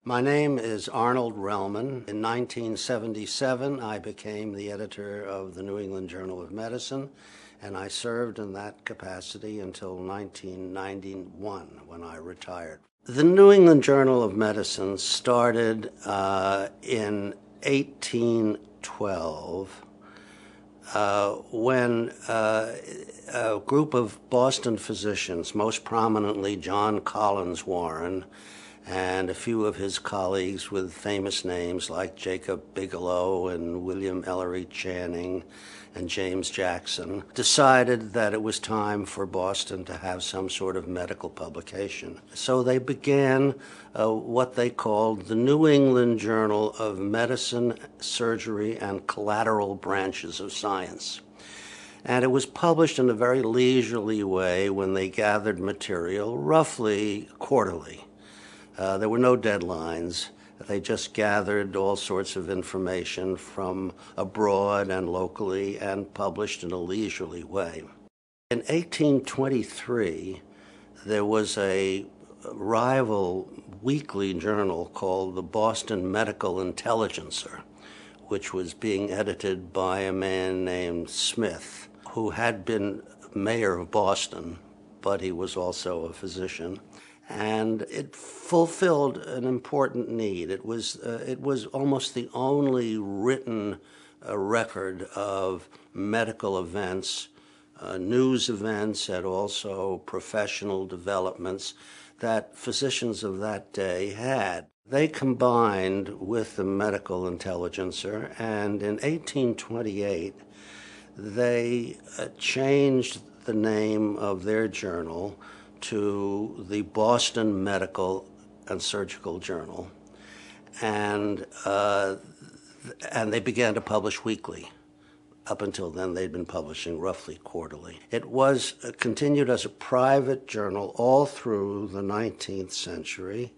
My name is Arnold Relman. In 1977, I became the editor of the New England Journal of Medicine, and I served in that capacity until 1991, when I retired. The New England Journal of Medicine started in 1812 when a group of Boston physicians, most prominently John Collins Warren, and a few of his colleagues with famous names like Jacob Bigelow and William Ellery Channing and James Jackson, decided that it was time for Boston to have some sort of medical publication. So they began what they called the New England Journal of Medicine, Surgery, and Collateral Branches of Science. And it was published in a very leisurely way when they gathered material, roughly quarterly. There were no deadlines. They just gathered all sorts of information from abroad and locally and published in a leisurely way. In 1823, there was a rival weekly journal called the Boston Medical Intelligencer, which was being edited by a man named Smith, who had been mayor of Boston, but he was also a physician. And it fulfilled an important need. It was almost the only written record of medical events, news events, and also professional developments that physicians of that day had. They combined with the Medical Intelligencer, and in 1828, they changed the name of their journal to the Boston Medical and Surgical Journal, and they began to publish weekly. Up until then, they'd been publishing roughly quarterly. It was continued as a private journal all through the 19th century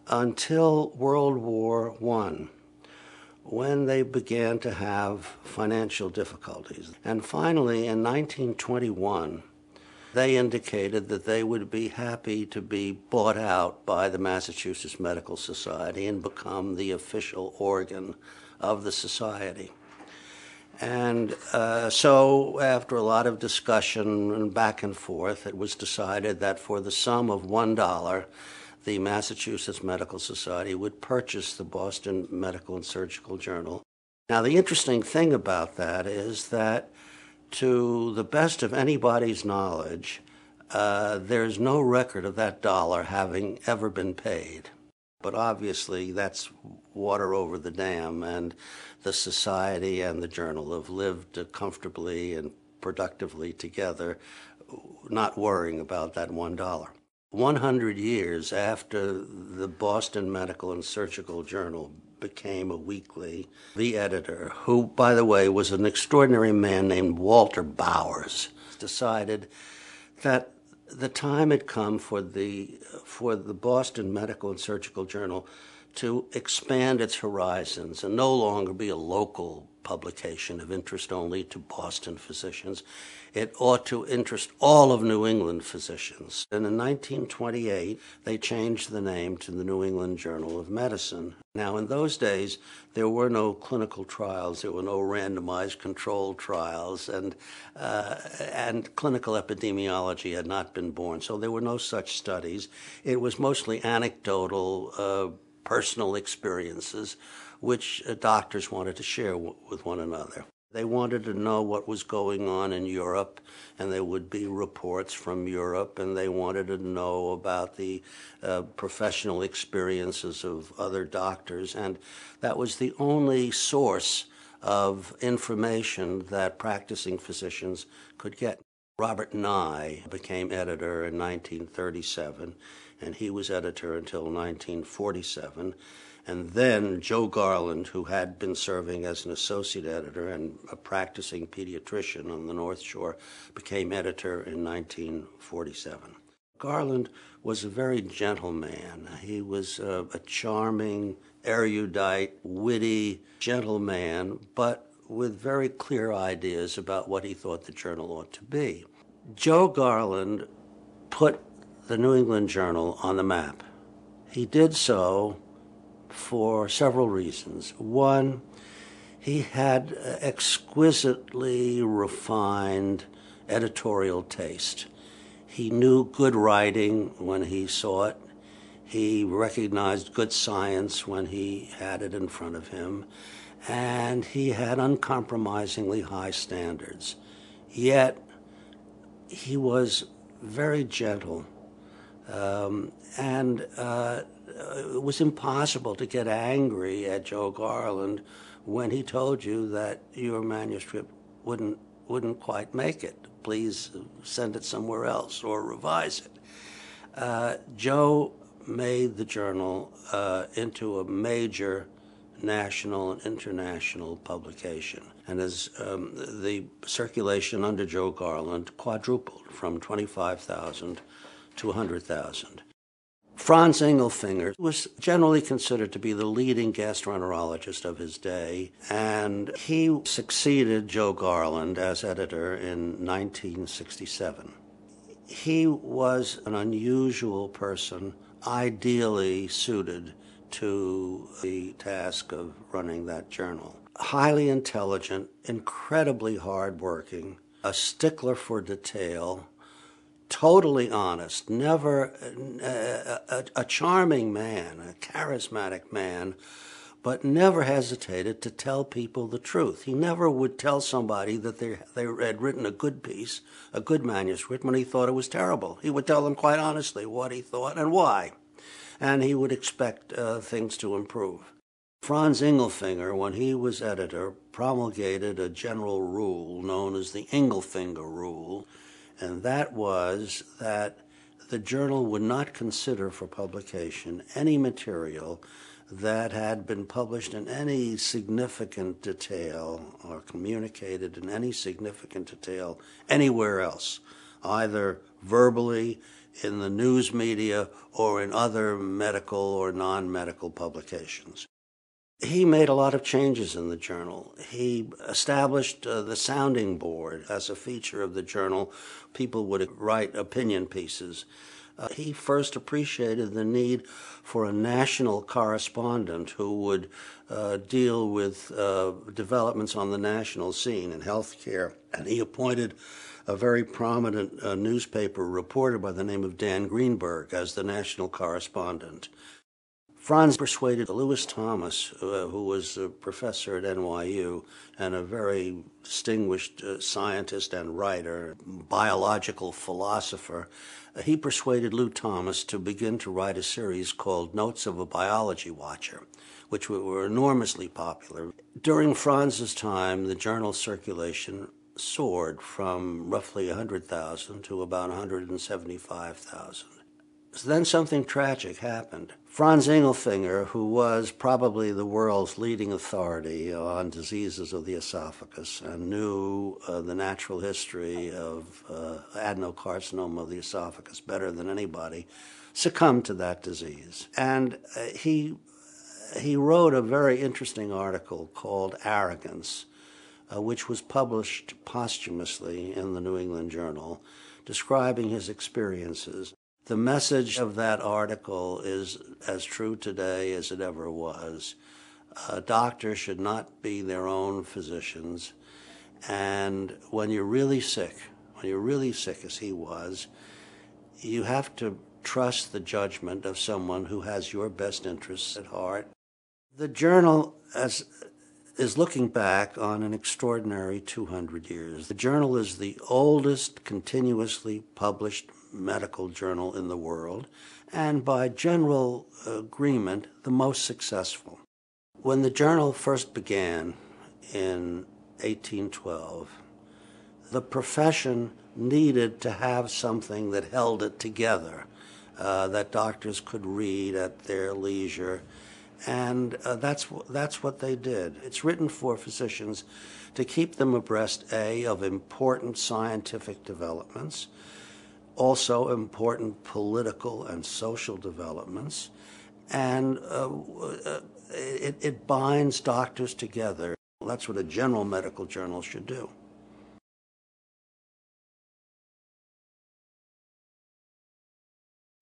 until World War I, when they began to have financial difficulties. And finally, in 1921, they indicated that they would be happy to be bought out by the Massachusetts Medical Society and become the official organ of the society. And so after a lot of discussion and back and forth, it was decided that for the sum of $1, the Massachusetts Medical Society would purchase the Boston Medical and Surgical Journal. Now, the interesting thing about that is that to the best of anybody's knowledge, there's no record of that dollar having ever been paid. But obviously, that's water over the dam, and the society and the journal have lived comfortably and productively together, not worrying about that $1. 100 years after the Boston Medical and Surgical Journal became a weekly, the editor, who, by the way, was an extraordinary man named Walter Bowers, decided that the time had come for the Boston Medical and Surgical Journal to expand its horizons and no longer be a local publication of interest only to Boston physicians. It ought to interest all of New England physicians. And in 1928, they changed the name to the New England Journal of Medicine. Now, in those days, there were no clinical trials, there were no randomized controlled trials, and clinical epidemiology had not been born, so there were no such studies. It was mostly anecdotal, personal experiences, which doctors wanted to share with one another. They wanted to know what was going on in Europe, and there would be reports from Europe, and they wanted to know about the professional experiences of other doctors, and that was the only source of information that practicing physicians could get. Robert Nye became editor in 1937, and he was editor until 1947. And then Joe Garland, who had been serving as an associate editor and a practicing pediatrician on the North Shore, became editor in 1947. Garland was a very gentle man. He was a charming, erudite, witty, gentle man, but with very clear ideas about what he thought the journal ought to be. Joe Garland put the New England Journal on the map. He did so for several reasons. One, he had exquisitely refined editorial taste. He knew good writing when he saw it. He recognized good science when he had it in front of him. And he had uncompromisingly high standards. Yet, he was very gentle. It was impossible to get angry at Joe Garland when he told you that your manuscript wouldn't quite make it. Please send it somewhere else or revise it. Joe made the journal into a major national and international publication. And as the circulation under Joe Garland quadrupled from 25,000 to 100,000. Franz Ingelfinger was generally considered to be the leading gastroenterologist of his day, and he succeeded Joe Garland as editor in 1967. He was an unusual person, ideally suited to the task of running that journal. Highly intelligent, incredibly hardworking, a stickler for detail, totally honest, never a charming man, a charismatic man, but never hesitated to tell people the truth. He never would tell somebody that they had written a good piece, a good manuscript, when he thought it was terrible. He would tell them quite honestly what he thought and why, and he would expect things to improve. Franz Ingelfinger, when he was editor, promulgated a general rule known as the Ingelfinger rule, and that was that the journal would not consider for publication any material that had been published in any significant detail or communicated in any significant detail anywhere else, either verbally, in the news media, or in other medical or non-medical publications. He made a lot of changes in the journal. He established the sounding board as a feature of the journal. People would write opinion pieces. He first appreciated the need for a national correspondent who would deal with developments on the national scene in healthcare. And he appointed a very prominent newspaper reporter by the name of Dan Greenberg as the national correspondent. Franz persuaded Lewis Thomas, who was a professor at NYU and a very distinguished scientist and writer, biological philosopher. He persuaded Lou Thomas to begin to write a series called Notes of a Biology Watcher, which were enormously popular. During Franz's time, the journal's circulation soared from roughly 100,000 to about 175,000. Then something tragic happened. Franz Ingelfinger, who was probably the world's leading authority on diseases of the esophagus and knew the natural history of adenocarcinoma of the esophagus better than anybody, succumbed to that disease. And he wrote a very interesting article called Arrogance, which was published posthumously in the New England Journal, describing his experiences. The message of that article is as true today as it ever was. Doctors should not be their own physicians. And when you're really sick as he was, you have to trust the judgment of someone who has your best interests at heart. The journal is looking back on an extraordinary 200 years. The journal is the oldest continuously published medical journal in the world, and by general agreement, the most successful. When the journal first began in 1812, the profession needed to have something that held it together, that doctors could read at their leisure, and that's what they did. It's written for physicians to keep them abreast, A, of important scientific developments, also important political and social developments, and it binds doctors together. That's what a general medical journal should do.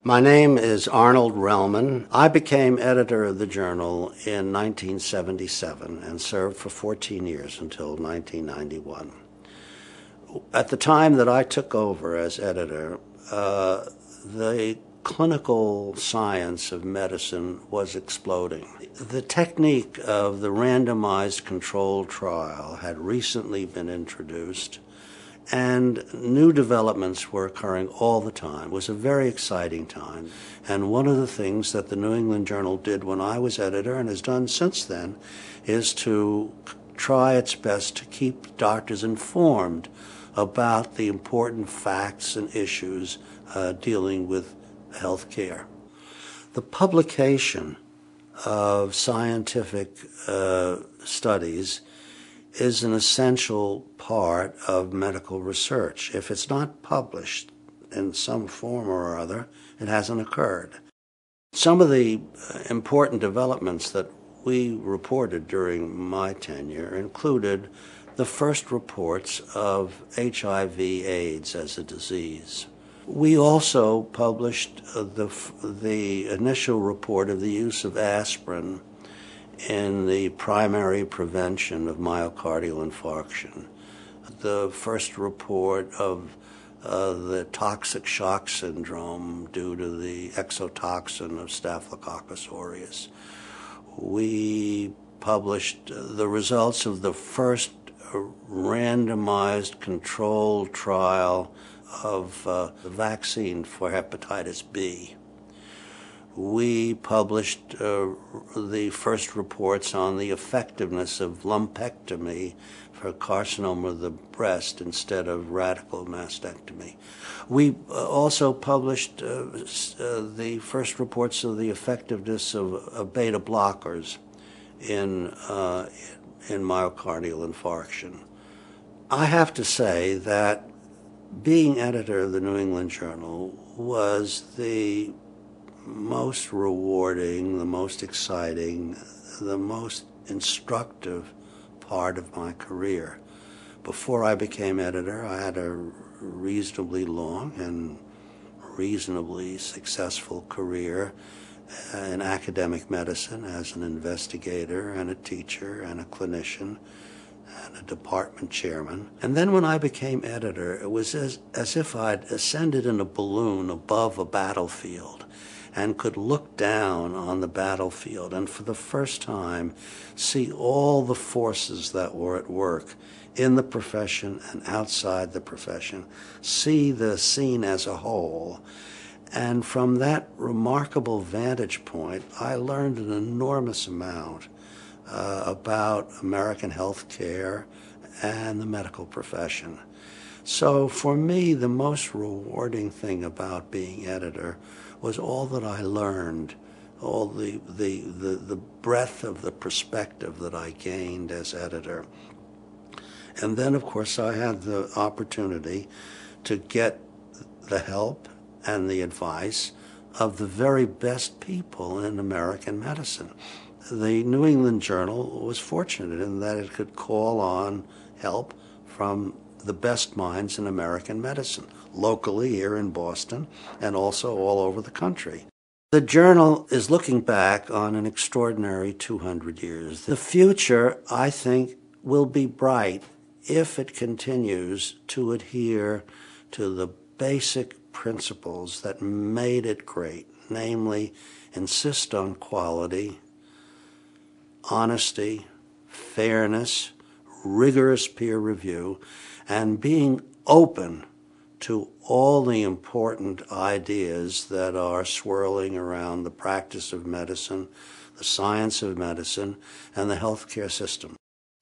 My name is Arnold Relman. I became editor of the journal in 1977 and served for 14 years until 1991. At the time that I took over as editor, the clinical science of medicine was exploding. The technique of the randomized controlled trial had recently been introduced, and new developments were occurring all the time. It was a very exciting time. And one of the things that the New England Journal did when I was editor, and has done since then, is to try its best to keep doctors informed about the important facts and issues dealing with health care. The publication of scientific studies is an essential part of medical research. If it's not published in some form or other, it hasn't occurred. Some of the important developments that we reported during my tenure included the first reports of HIV/AIDS as a disease. We also published the initial report of the use of aspirin in the primary prevention of myocardial infarction, the first report of the toxic shock syndrome due to the exotoxin of Staphylococcus aureus. We published the results of the first randomized controlled trial of the vaccine for hepatitis B. We published the first reports on the effectiveness of lumpectomy for carcinoma of the breast instead of radical mastectomy. We also published the first reports of the effectiveness of beta blockers in myocardial infarction. I have to say that being editor of the New England Journal was the most rewarding, the most exciting, the most instructive part of my career. Before I became editor, I had a reasonably long and reasonably successful career in academic medicine as an investigator and a teacher and a clinician and a department chairman. And then when I became editor, it was as if I'd ascended in a balloon above a battlefield and could look down on the battlefield and for the first time see all the forces that were at work in the profession and outside the profession, see the scene as a whole. And from that remarkable vantage point, I learned an enormous amount about American health care and the medical profession. So for me, the most rewarding thing about being editor was all that I learned, all the breadth of the perspective that I gained as editor. And then, of course, I had the opportunity to get the help and the advice of the very best people in American medicine. The New England Journal was fortunate in that it could call on help from the best minds in American medicine, locally here in Boston and also all over the country. The journal is looking back on an extraordinary 200 years. The future, I think, will be bright if it continues to adhere to the basic principles that made it great, namely, insist on quality, honesty, fairness, rigorous peer review, and being open to all the important ideas that are swirling around the practice of medicine, the science of medicine, and the healthcare system.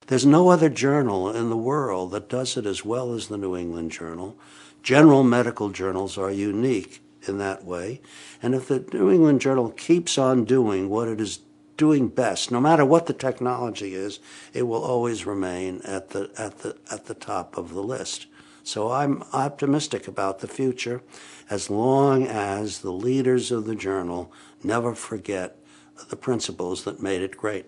There's no other journal in the world that does it as well as the New England Journal. General medical journals are unique in that way, and if the New England Journal keeps on doing what it is doing best, no matter what the technology is, it will always remain at the top of the list. So I'm optimistic about the future as long as the leaders of the journal never forget the principles that made it great.